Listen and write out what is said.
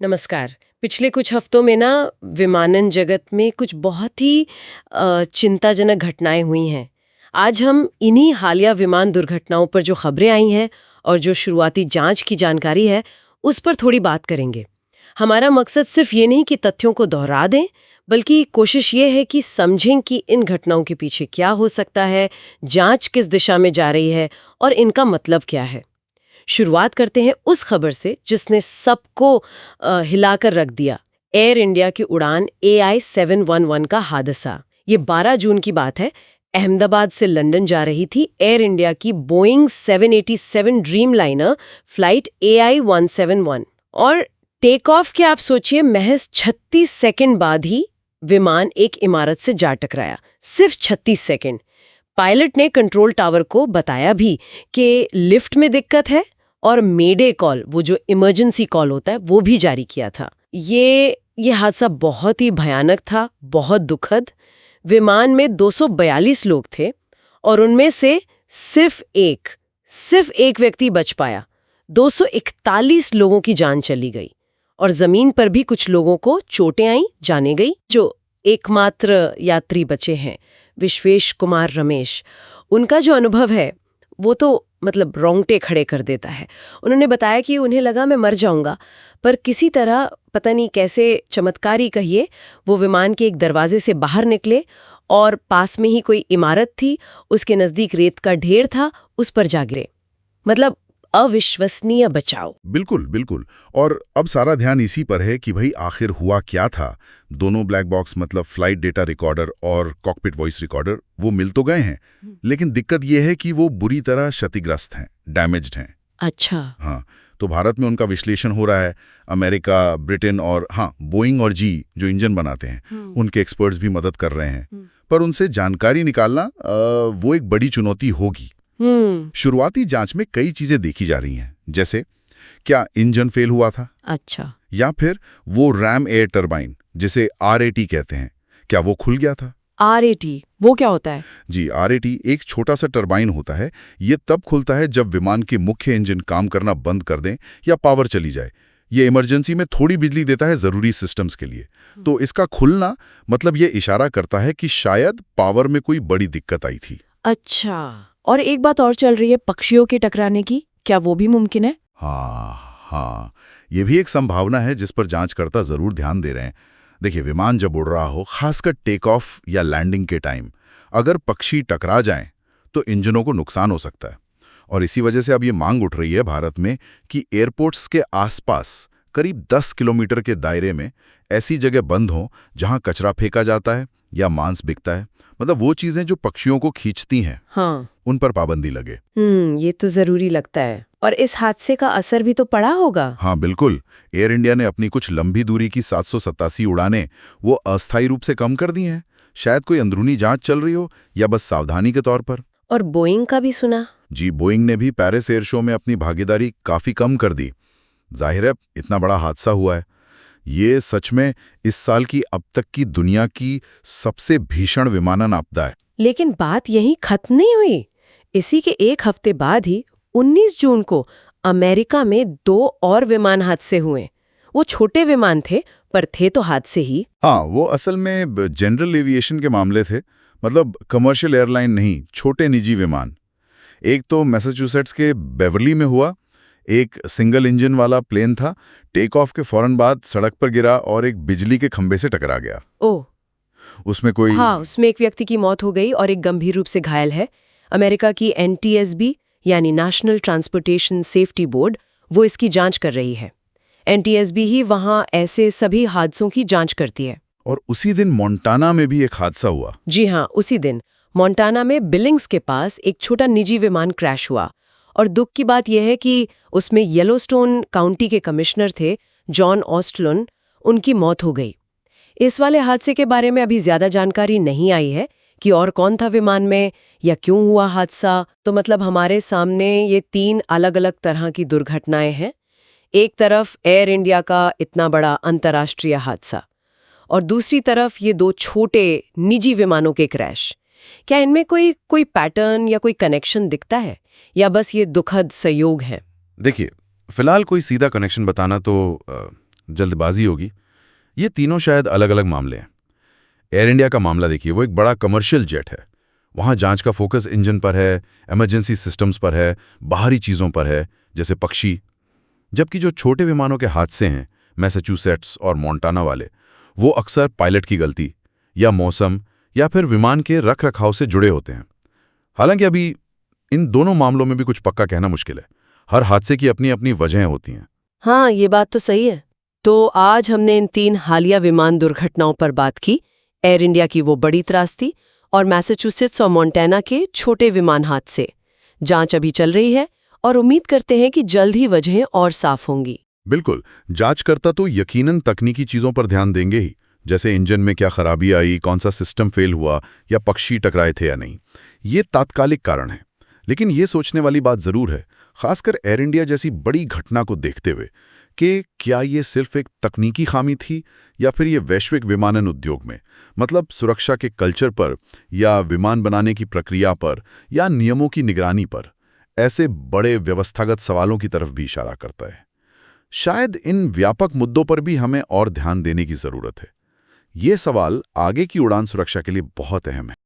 नमस्कार। पिछले कुछ हफ्तों में ना विमानन जगत में कुछ बहुत ही चिंताजनक घटनाएं हुई हैं। आज हम इन्हीं हालिया विमान दुर्घटनाओं पर जो खबरें आई हैं और जो शुरुआती जांच की जानकारी है, उस पर थोड़ी बात करेंगे। हमारा मकसद सिर्फ ये नहीं कि तथ्यों को दोहरा दें, बल्कि कोशिश ये है कि समझें कि इन घटनाओं के पीछे क्या हो सकता है, जांच किस दिशा में जा रही है और इनका मतलब क्या है। शुरुआत करते हैं उस खबर से जिसने सबको हिलाकर रख दिया। एयर इंडिया की उड़ान AI-711 का हादसा। ये 12 जून की बात है। अहमदाबाद से लंदन जा रही थी एयर इंडिया की Boeing 787 dream liner flight AI-171 और टेक ऑफ के आप सोचिए महज 36 सेकंड बाद ही विमान एक इमारत से जा टकराया। सिर्फ 36 सेकंड। पायलट ने कंट्रोल टावर को बताया भी कि लिफ्ट में दिक्कत है और मेडे कॉल, वो जो इमरजेंसी कॉल होता है, वो भी जारी किया था। ये हादसा बहुत ही भयानक था, बहुत दुखद। विमान में 242 लोग थे और उनमें से सिर्फ एक व्यक्ति बच पाया। 241 लोगों की जान चली गई और जमीन पर भी कुछ लोगों को चोटें आई, जाने गई। जो एकमात्र यात्री बचे हैं, विश्वेश कुमार रमेश, उनका जो अनुभव है वो तो मतलब रोंगटे खड़े कर देता है। उन्होंने बताया कि उन्हें लगा मैं मर जाऊंगा, पर किसी तरह, पता नहीं कैसे, चमत्कारी कहिए, वो विमान के एक दरवाजे से बाहर निकले और पास में ही कोई इमारत थी, उसके नजदीक रेत का ढेर था, उस पर जा गिरे। मतलब अविश्वसनीय बचाव। बिल्कुल बिल्कुल। और अब सारा ध्यान इसी पर है कि भाई आखिर हुआ क्या था। दोनों ब्लैक बॉक्स मतलब फ्लाइट डेटा रिकॉर्डर और कॉकपिट वॉइस रिकॉर्डर वो मिल तो गए हैं, लेकिन दिक्कत ये है कि वो बुरी तरह क्षतिग्रस्त हैं, डैमेज्ड हैं। अच्छा। हाँ, तो भारत में उनका विश्लेषण हो रहा है। अमेरिका, ब्रिटेन और बोइंग और जी जो इंजन बनाते हैं, उनके एक्सपर्ट्स भी मदद कर रहे हैं। पर उनसे जानकारी निकालना वो एक बड़ी चुनौती होगी। शुरुआती जांच में कई चीजें देखी जा रही हैं, जैसे क्या इंजन फेल हुआ था, अच्छा। या फिर वो रैम एयर टरबाइन जिसे RAT कहते हैं, क्या वो खुल गया था। RAT वो क्या होता है? जी, RAT एक छोटा सा टरबाइन होता है। ये तब खुलता है जब विमान के मुख्य इंजन काम करना बंद कर दें या पावर चली जाए। ये इमरजेंसी में थोड़ी बिजली देता है जरूरी सिस्टम्स के लिए। तो इसका खुलना मतलब ये इशारा करता है कि शायद पावर में कोई बड़ी दिक्कत आई थी। अच्छा। और एक बात और चल रही है, पक्षियों के टकराने की, क्या वो भी मुमकिन है? हाँ, ये भी एक संभावना है जिस पर जांचकर्ता जरूर ध्यान दे रहे हैं। देखिए, विमान जब उड़ रहा हो, खासकर टेक ऑफ या लैंडिंग के टाइम, अगर पक्षी टकरा जाएं तो इंजनों को नुकसान हो सकता है। और इसी वजह से अब ये मांग उठ रही है भारत में कि एयरपोर्ट्स के आसपास करीब 10 किलोमीटर के दायरे में ऐसी जगह बंद हो जहां कचरा फेंका जाता है या मांस बिकता है, मतलब वो चीजें जो पक्षियों को खींचती हैं, हाँ। उन पर पाबंदी लगे। ये तो जरूरी लगता है। और इस हादसे का असर भी तो पड़ा होगा। हाँ बिल्कुल। एयर इंडिया ने अपनी कुछ लंबी दूरी की 787 उड़ानें वो अस्थायी रूप से कम कर दी हैं। शायद कोई अंदरूनी जांच चल रही हो या बस सावधानी के तौर पर। और बोइंग का भी सुना। जी, बोइंग ने भी पेरिस एयर शो में अपनी भागीदारी काफी कम कर दी। जाहिर है, इतना बड़ा हादसा हुआ है। ये सच में इस साल की अब तक की दुनिया की सबसे भीषण विमानन आपदा है। लेकिन बात यहीं खत्म नहीं हुई। इसी के एक हफ्ते बाद ही 19 जून को अमेरिका में 2 और विमान हादसे हुए। वो छोटे विमान थे, पर थे तो हादसे ही। हाँ, वो असल में जनरल एविएशन के मामले थे, मतलब कमर्शियल एयरलाइन नहीं, छोटे निजी विमान। एक तो मैसाचुसेट्स के बेवर्ली में हुआ। एक सिंगल इंजन वाला प्लेन था, टेक ऑफ के फौरन बाद सड़क पर गिरा और एक बिजली के खंभे से टकरा गया। ओह। उसमें एक व्यक्ति की मौत हो गई और एक गंभीर रूप से घायल है। अमेरिका की NTSB यानी नेशनल ट्रांसपोर्टेशन सेफ्टी बोर्ड, वो इसकी जांच कर रही है। NTSB ही वहां ऐसे सभी हादसों की जांच करती है। और उसी दिन मोंटाना में भी एक हादसा हुआ। जी हाँ, उसी दिन मोंटाना में बिलिंग्स के पास एक छोटा निजी विमान क्रैश हुआ। और दुख की बात यह है कि उसमें येलोस्टोन काउंटी के कमिश्नर थे, जॉन ऑस्टलन, उनकी मौत हो गई। इस वाले हादसे के बारे में अभी ज्यादा जानकारी नहीं आई है कि और कौन था विमान में या क्यों हुआ हादसा। तो मतलब हमारे सामने ये 3 अलग-अलग तरह की दुर्घटनाएं हैं। एक तरफ एयर इंडिया का इतना बड़ा अंतर्राष्ट्रीय हादसा और दूसरी तरफ ये 2 छोटे निजी विमानों के क्रैश। क्या इनमें कोई पैटर्न या कोई कनेक्शन दिखता है, या बस ये दुखद संयोग है? देखिए, फिलहाल कोई सीधा कनेक्शन बताना तो जल्दबाजी होगी। ये तीनों शायद अलग अलग मामले हैं। एयर इंडिया का मामला देखिए, वो एक बड़ा कमर्शियल जेट है। वहाँ जांच का फोकस इंजन पर है, इमरजेंसी सिस्टम्स पर है, बाहरी चीज़ों पर है, जैसे पक्षी। जबकि जो छोटे विमानों के हादसे हैं, मैसाचुसेट्स और मोंटाना वाले, वो अक्सर पायलट की गलती या मौसम या फिर विमान के रख रखाव से जुड़े होते हैं। हालांकि अभी इन दोनों मामलों में भी कुछ पक्का कहना मुश्किल है। हर हादसे की अपनी अपनी वजहें होती हैं। हाँ, ये बात तो सही है। तो आज हमने इन 3 हालिया विमान दुर्घटनाओं पर बात की। एयर इंडिया की वो बड़ी त्रासदी और मैसाचुसेट्स और मोंटाना के छोटे विमान हादसे। जांच अभी चल रही है और उम्मीद करते हैं कि जल्द ही वजहें और साफ होंगी। बिल्कुल, जांचकर्ता तो यकीनन तकनीकी चीज़ों पर ध्यान देंगे ही, जैसे इंजन में क्या खराबी आई, कौन सा सिस्टम फेल हुआ या पक्षी टकराए थे या नहीं। ये तात्कालिक कारण है, लेकिन ये सोचने वाली बात ज़रूर है, खासकर एयर इंडिया जैसी बड़ी घटना को देखते हुए, कि क्या ये सिर्फ एक तकनीकी खामी थी या फिर ये वैश्विक विमानन उद्योग में, मतलब सुरक्षा के कल्चर पर या विमान बनाने की प्रक्रिया पर या नियमों की निगरानी पर, ऐसे बड़े व्यवस्थागत सवालों की तरफ भी इशारा करता है। शायद इन व्यापक मुद्दों पर भी हमें और ध्यान देने की जरूरत है। ये सवाल आगे की उड़ान सुरक्षा के लिए बहुत अहम है।